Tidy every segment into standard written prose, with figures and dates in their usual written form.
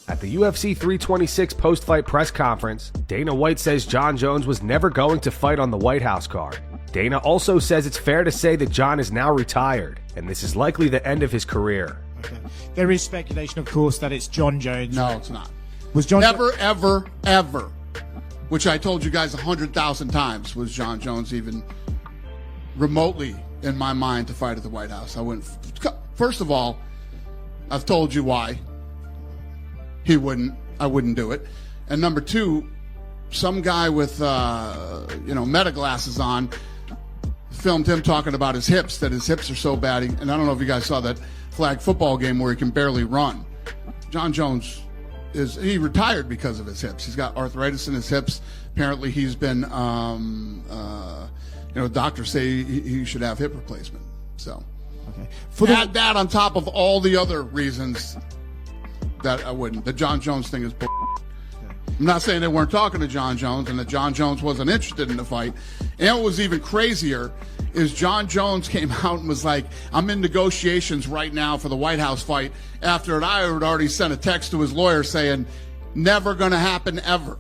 At the UFC 326 post-fight press conference, Dana White says Jon Jones was never going to fight on the White House card. Dana also says it's fair to say that Jon is now retired, and this is likely the end of his career. Okay. There is speculation, of course, that it's Jon Jones. No, it's not. Was Jon Never, ever, ever, which I told you guys 100,000 times, was Jon Jones even remotely in my mind to fight at the White House. I wouldn't. First of all, I've told you why I wouldn't do it. And number two, some guy with meta glasses on filmed him talking about his hips, that his hips are so bad. And I don't know if you guys saw that flag football game where he can barely run. Jon Jones he retired because of his hips. He's got arthritis in his hips. Apparently he's been doctors say he should have hip replacement. So add that on top of all the other reasons that I wouldn't. The Jon Jones thing is bull. I'm not saying they weren't talking to Jon Jones and that Jon Jones wasn't interested in the fight. And what was even crazier is Jon Jones came out and was like, I'm in negotiations right now for the White House fight, after I had already sent a text to his lawyer saying, never going to happen ever.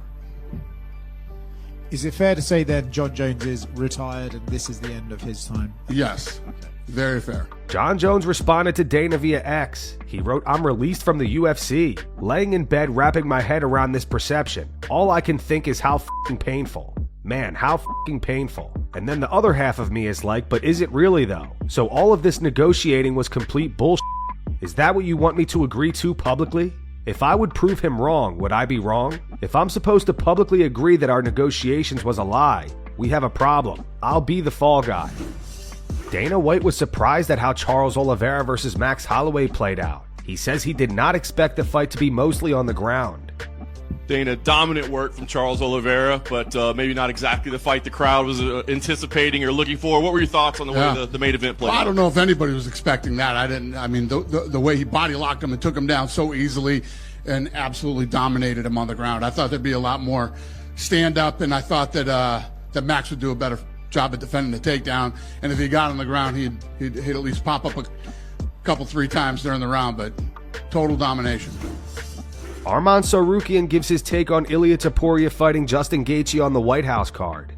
Is it fair to say then Jon Jones is retired and this is the end of his time? Yes. Very fair. Jon Jones responded to Dana via X. He wrote, I'm released from the UFC. Laying in bed wrapping my head around this perception. All I can think is how f***ing painful. Man, how f***ing painful. And then the other half of me is like, but is it really though? So all of this negotiating was complete bullshit. Is that what you want me to agree to publicly? If I would prove him wrong, would I be wrong? If I'm supposed to publicly agree that our negotiations was a lie, we have a problem. I'll be the fall guy. Dana White was surprised at how Charles Oliveira versus Max Holloway played out. He says he did not expect the fight to be mostly on the ground. Dana, dominant work from Charles Oliveira, but maybe not exactly the fight the crowd was anticipating or looking for. What were your thoughts on the way the main event played? Well, I don't know if anybody was expecting that. The way he body locked him and took him down so easily and absolutely dominated him on the ground. I thought there'd be a lot more stand up, and I thought that Max would do a better job at defending the takedown. And if he got on the ground, he'd at least pop up a couple, 3 times during the round, but total domination. Arman Tsarukyan gives his take on Ilia Topuria fighting Justin Gaethje on the White House card.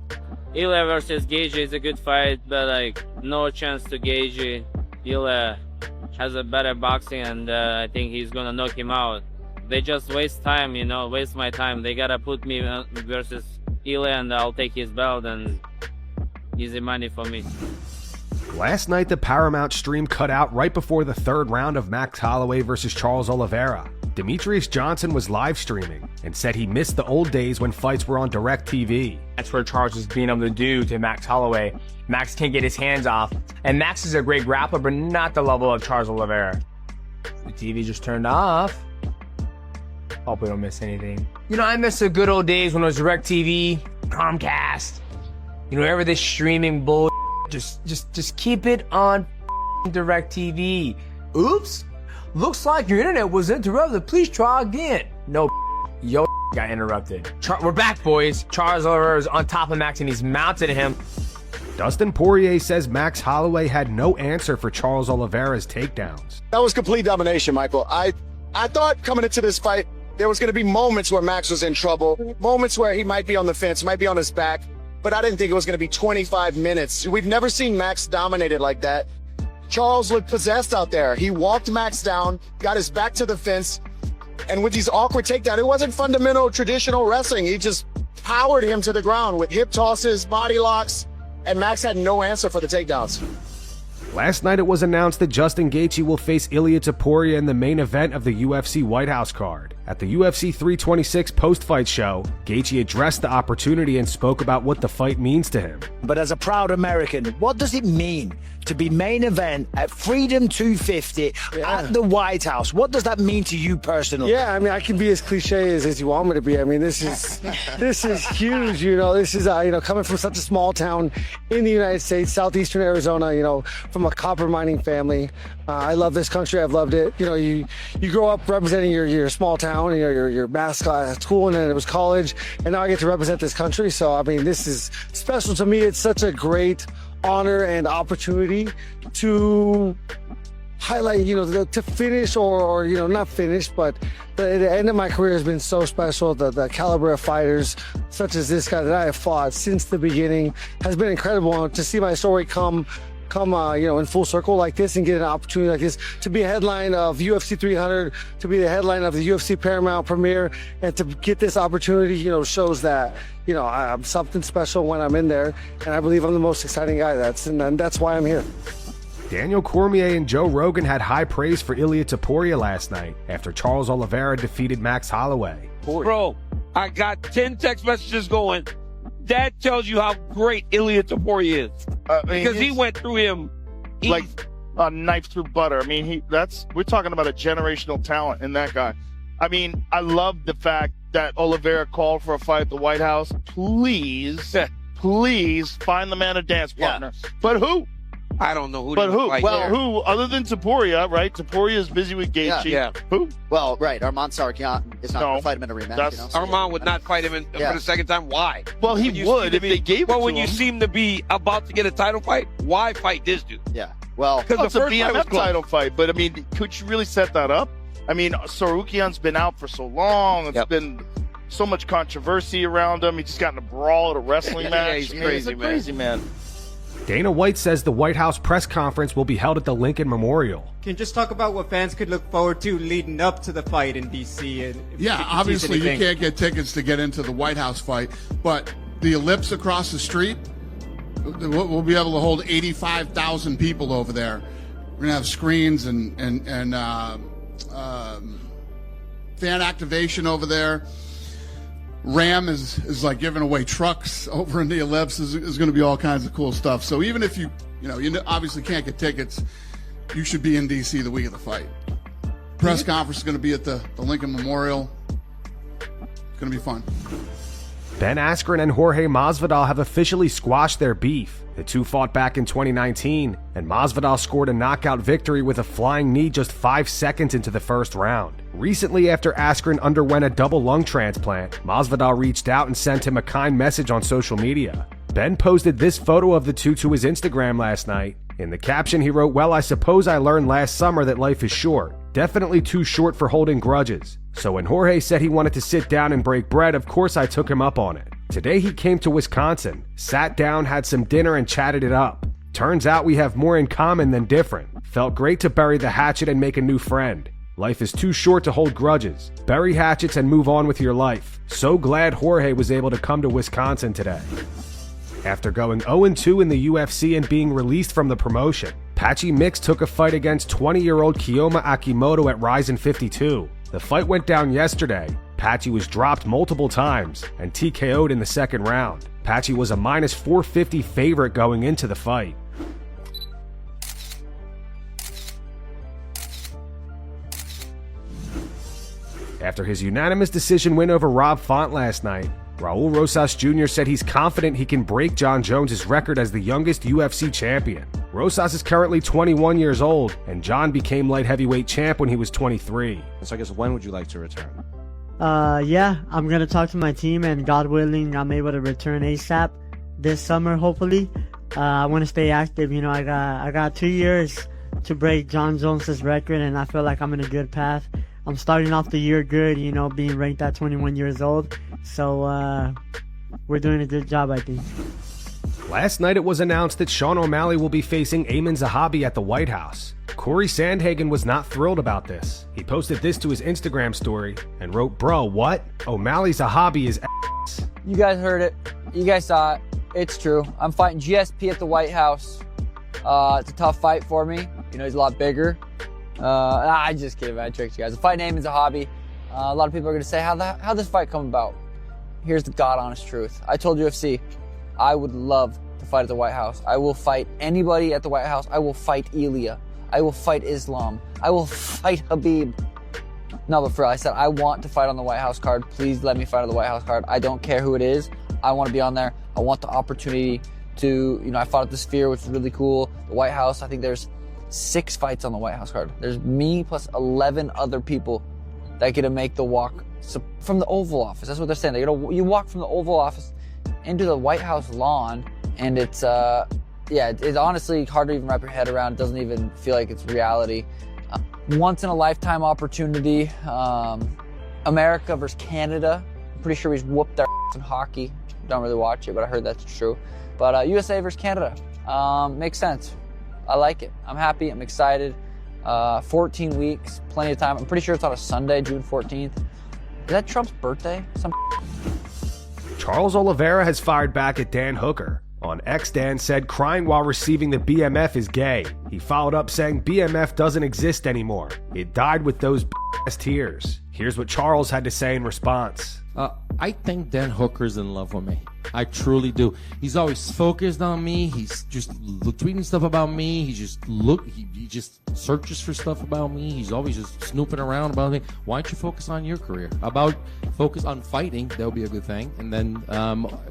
Ilia versus Gaethje is a good fight, but no chance to Gaethje. Ilia has a better boxing, and I think he's gonna knock him out. They just waste time, waste my time. They gotta put me versus Ilia, and I'll take his belt, and easy money for me. Last night, the Paramount stream cut out right before the 3rd round of Max Holloway versus Charles Oliveira. Demetrius Johnson was live streaming and said he missed the old days when fights were on DirecTV. That's what Charles was being able to do to Max Holloway. Max can't get his hands off. And Max is a great grappler, but not the level of Charles Oliveira. The TV just turned off. Hope we don't miss anything. I miss the good old days when it was DirecTV, Comcast. Ever this streaming bull. Just keep it on DirecTV. Oops. Looks like your internet was interrupted. Please try again. No, yo got interrupted. We're back, boys. Charles Oliveira is on top of Max and he's mounted him. Dustin Poirier says Max Holloway had no answer for Charles Oliveira's takedowns. That was complete domination, Michael. I thought coming into this fight, there was going to be moments where Max was in trouble, moments where he might be on the fence, might be on his back, but I didn't think it was going to be 25 minutes. We've never seen Max dominated like that. Charles looked possessed out there. He walked Max down, got his back to the fence, and with these awkward takedowns, it wasn't fundamental traditional wrestling. He just powered him to the ground with hip tosses, body locks, and Max had no answer for the takedowns. Last night it was announced that Justin Gaethje will face Ilia Topuria in the main event of the UFC White House card. At the UFC 326 post-fight show, Gaethje addressed the opportunity and spoke about what the fight means to him. But as a proud American, what does it mean to be main event at Freedom 250 at the White House? What does that mean to you personally? Yeah, I can be as cliche as you want me to be. This is huge. This is coming from such a small town in the United States, southeastern Arizona. From a copper mining family. I love this country. I've loved it. You grow up representing your small town, your mascot at school, and then it was college, and now I get to represent this country. So this is special to me. It's such a great honor and opportunity to highlight, to finish or not finish, but the end of my career has been so special. The caliber of fighters such as this guy that I have fought since the beginning has been incredible. And to see my story come in full circle like this and get an opportunity like this to be a headline of UFC 300, to be the headline of the UFC Paramount premiere, and to get this opportunity, shows that, I'm something special when I'm in there, and I believe I'm the most exciting guy. And that's why I'm here. Daniel Cormier and Joe Rogan had high praise for Ilia Topuria last night after Charles Oliveira defeated Max Holloway. Bro, I got 10 text messages going. That tells you how great Ilia Topuria is. Because he went through him like a knife through butter. I mean, we're talking about a generational talent in that guy. I mean, I love the fact that Oliveira called for a fight at the White House. Please find the man a dance partner. Yeah. But who? I don't know who. But who? Fight well, there. who other than Topuria, right? Topuria is busy with Gaethje. Yeah. Who? Well, right. Arman Tsarukyan is not going to fight him in a rematch. Arman would not fight him for the second time. Why? Well, he would if they gave it to him. Well, when you seem to be about to get a title fight, why fight this dude? Yeah. Well, because the first BMF title fight. But I mean, could you really set that up? I mean, Tsarukyan's been out for so long. It's been so much controversy around him. He just got in a brawl at a wrestling match. He's crazy, crazy man. Dana White says the White House press conference will be held at the Lincoln Memorial. Can you just talk about what fans could look forward to leading up to the fight in D.C.? Yeah, obviously you can't get tickets to get into the White House fight, but the Ellipse across the street, we'll be able to hold 85,000 people over there. We're going to have screens and fan activation over there. Ram is like giving away trucks over in the Ellipse. Is going to be all kinds of cool stuff. So even if you obviously can't get tickets, you should be in D.C. the week of the fight. Press conference is going to be at the Lincoln Memorial. It's going to be fun. Ben Askren and Jorge Masvidal have officially squashed their beef. The two fought back in 2019, and Masvidal scored a knockout victory with a flying knee just 5 seconds into the first round. Recently, after Askren underwent a double lung transplant, Masvidal reached out and sent him a kind message on social media. Ben posted this photo of the two to his Instagram last night. In the caption, he wrote, "Well, I suppose I learned last summer that life is short. Definitely too short for holding grudges. So when Jorge said he wanted to sit down and break bread, of course I took him up on it. Today he came to Wisconsin, sat down, had some dinner, and chatted it up. Turns out we have more in common than different. Felt great to bury the hatchet and make a new friend. Life is too short to hold grudges. Bury hatchets and move on with your life. So glad Jorge was able to come to Wisconsin today." After going 0-2 in the UFC and being released from the promotion, Patchy Mix took a fight against 20-year-old Kiyoma Akimoto at Ryzen 52. The fight went down yesterday. Patchy was dropped multiple times and TKO'd in the second round. Patchy was a minus 450 favorite going into the fight. After his unanimous decision win over Rob Font last night, Raul Rosas Jr. said he's confident he can break John Jones' record as the youngest UFC champion. Rosas is currently 21 years old, and John became light heavyweight champ when he was 23. So I guess when would you like to return? Yeah, I'm going to talk to my team, and God willing, I'm able to return ASAP this summer, hopefully. I want to stay active. I got 2 years to break John Jones' record, and I feel like I'm in a good path. I'm starting off the year good, being ranked at 21 years old. So we're doing a good job, I think. Last night it was announced that Sean O'Malley will be facing Amin Zahabi at the White House. Corey Sandhagen was not thrilled about this. He posted this to his Instagram story and wrote, "Bro, what? O'Malley Zahabi is ass." You guys heard it. You guys saw it. It's true. I'm fighting GSP at the White House. It's a tough fight for me. He's a lot bigger. I just kidding. I tricked you guys. The fight name is a hobby. A lot of people are going to say, how this fight come about? Here's the God honest truth. I told UFC, I would love to fight at the White House. I will fight anybody at the White House. I will fight Ilia. I will fight Islam. I will fight Habib. No, but for real, I said I want to fight on the White House card. Please let me fight on the White House card. I don't care who it is. I want to be on there. I want the opportunity to, I fought at the Sphere, which is really cool. The White House, I think there's 6 fights on the White House card. There's me plus 11 other people that get to make the walk from the Oval Office. That's what they're saying. You walk from the Oval Office into the White House lawn, and it's yeah, it's honestly hard to even wrap your head around. It doesn't even feel like it's reality. Once in a lifetime opportunity. America versus Canada. I'm pretty sure he's whooped their ass in hockey. Don't really watch it, but I heard that's true. But USA versus Canada. Makes sense. I like it. I'm happy. I'm excited. 14 weeks, plenty of time. I'm pretty sure it's on a Sunday, June 14th. Is that Trump's birthday? Charles Oliveira has fired back at Dan Hooker. On X, Dan said crying while receiving the BMF is gay. He followed up saying BMF doesn't exist anymore. It died with those ass tears. Here's what Charles had to say in response. I think Dan Hooker's in love with me. I truly do. He's always focused on me. He's just tweeting stuff about me. He just searches for stuff about me. He's always just snooping around about me. Why don't you focus on your career? Focus on fighting. That'll be a good thing. And then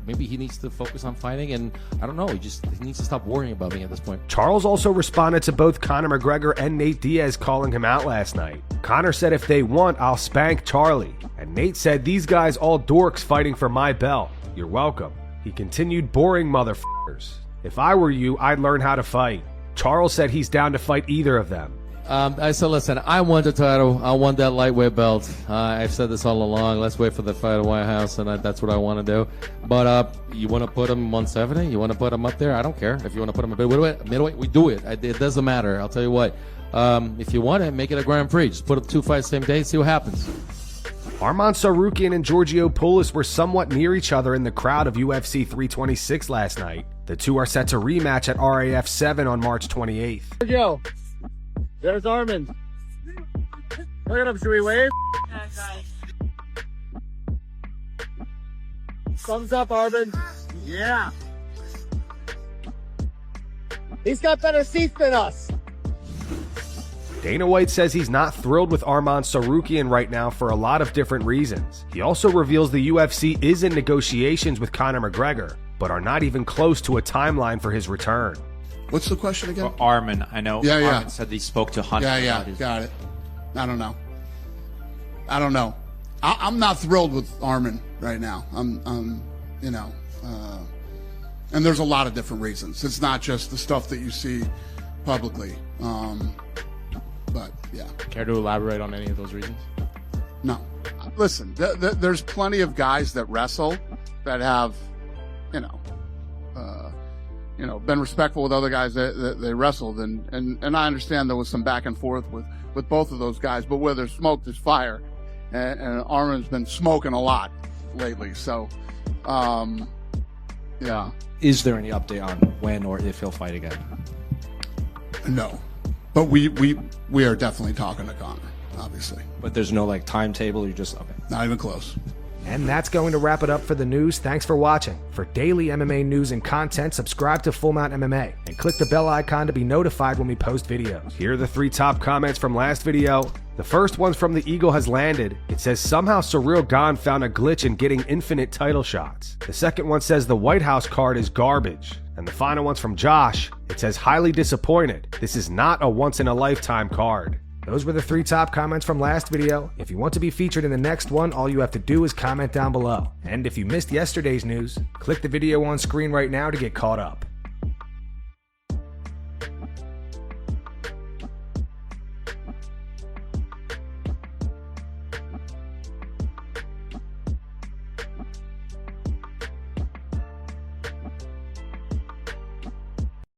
maybe he needs to focus on fighting. And I don't know. He needs to stop worrying about me at this point. Charles also responded to both Conor McGregor and Nate Diaz calling him out last night. Conor said if they want, I'll spank Charlie. And Nate said these guys all dorks fighting for my belt. You're welcome. He continued, boring motherfuckers. If I were you, I'd learn how to fight. Charles said he's down to fight either of them. I said, listen, I want the title. I want that lightweight belt. I've said this all along. Let's wait for the fight at White House, and that's what I want to do. But you want to put him 170? You want to put him up there? I don't care. If you want to put him middleweight, we do it. It doesn't matter. I'll tell you what. If you want it, make it a Grand Prix. Just put up 2 fights same day, see what happens. Arman Tsarukyan and Giorgio Poulos were somewhat near each other in the crowd of UFC 326 last night. The two are set to rematch at RAF 7 on March 28th. Giorgio, there's Arman. Look at him, should we wave? Thumbs up, Arman. Yeah. He's got better seats than us. Dana White says he's not thrilled with Arman Tsarukyan right now for a lot of different reasons. He also reveals the UFC is in negotiations with Conor McGregor, but are not even close to a timeline for his return. What's the question again? Arman, I know. Arman said he spoke to Hunter. Got it. I don't know. I'm not thrilled with Arman right now. And there's a lot of different reasons. It's not just the stuff that you see publicly. But yeah. Care to elaborate on any of those reasons? No. Listen, there's plenty of guys that wrestle that have, been respectful with other guys that they wrestled, and I understand there was some back and forth with both of those guys, but where there's smoke, there's fire, and Arman's been smoking a lot lately. So, yeah. Is there any update on when or if he'll fight again? No. But we are definitely talking to Conor, obviously. But there's no timetable. You're just okay. Not even close. And that's going to wrap it up for the news. Thanks for watching. For daily MMA news and content, subscribe to Full Mount MMA and click the bell icon to be notified when we post videos. Here are the 3 top comments from last video. The first one's from The Eagle Has Landed. It says, somehow Surreal Gone found a glitch in getting infinite title shots. The second one says the White House card is garbage. And the final one's from Josh. It says, highly disappointed. This is not a once-in-a-lifetime card. Those were the 3 top comments from last video. If you want to be featured in the next one, all you have to do is comment down below. And if you missed yesterday's news, click the video on screen right now to get caught up.